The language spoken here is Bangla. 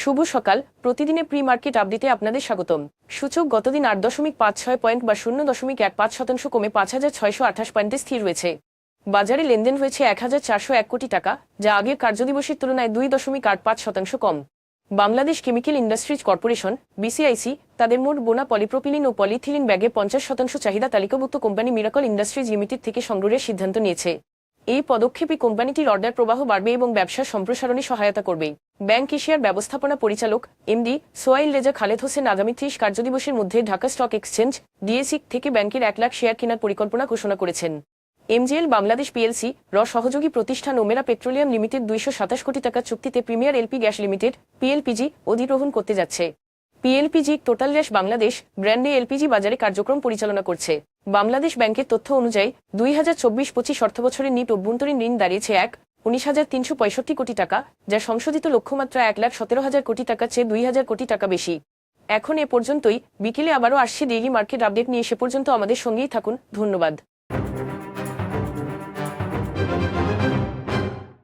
শুভ সকাল। প্রতিদিনে প্রি মার্কেট আপডেটে আপনাদের স্বাগতম। সূচক গতদিন 8.56 পয়েন্ট বা 0.15% কমে 5,628 পয়েন্টে স্থির রয়েছে। বাজারে লেনদেন হয়েছে 1,401 কোটি টাকা, যা আগের কার্যদিবসের তুলনায় 2.85% কম। Bangladesh chemical industries corporation BCIC তাদের মোট বোনা পলিপ্রোপিলিন ও পলিথিলিন ব্যাগে 50% চাহিদা তালিকাভুক্ত কোম্পানি মিরাকল ইন্ডাস্ট্রিজ লিমিটেড থেকে সংগ্রহের সিদ্ধান্ত নিয়েছে। এই পদক্ষেপে কোম্পানিটির অর্ডার প্রবাহ বাড়বে এবং ব্যবসা সম্প্রসারণে সহায়তা করবে। ব্যাংক এশিয়ার ব্যবস্থাপনা পরিচালক এমডি সোয়াইল রেজা খালেদ হোসেন আগামী 30 কার্যদিবসের মধ্যে ঢাকা স্টক এক্সচেঞ্জ ডিএসই থেকে ব্যাংকের 1 লাখ শেয়ার কেনার পরিকল্পনা ঘোষণা করেছেন। এমজিএল বাংলাদেশ পিএলসি সহযোগী প্রতিষ্ঠান ওমেরা পেট্রোলিয়াম লিমিটেড 227 কোটি টাকা চুক্তিতে প্রিমিয়ার এলপি গ্যাস লিমিটেড পিএলপিজি অধিগ্রহণ করতে যাচ্ছে। পিএলপিজি টোটাল গ্যাস বাংলাদেশ ব্র্যান্ডে এলপিজি বাজারে কার্যক্রম পরিচালনা করছে। বাংলাদেশ ব্যাংকের তথ্য অনুযায়ী 2024-25 অর্থবছরের নিট অভ্যন্তরীণ ঋণ দাঁড়িয়েছে 19,365 কোটি টাকা, যা সংশোধিত লক্ষ্যমাত্রা 1,17,000 কোটি টাকা চেয়ে 2,000 কোটি টাকা বেশি। এখন এ পর্যন্তই। বিকেলে আবারও আসছে ডেইলি মার্কেট আপডেট নিয়ে। সে পর্যন্ত আমাদের সঙ্গেই থাকুন। ধন্যবাদ।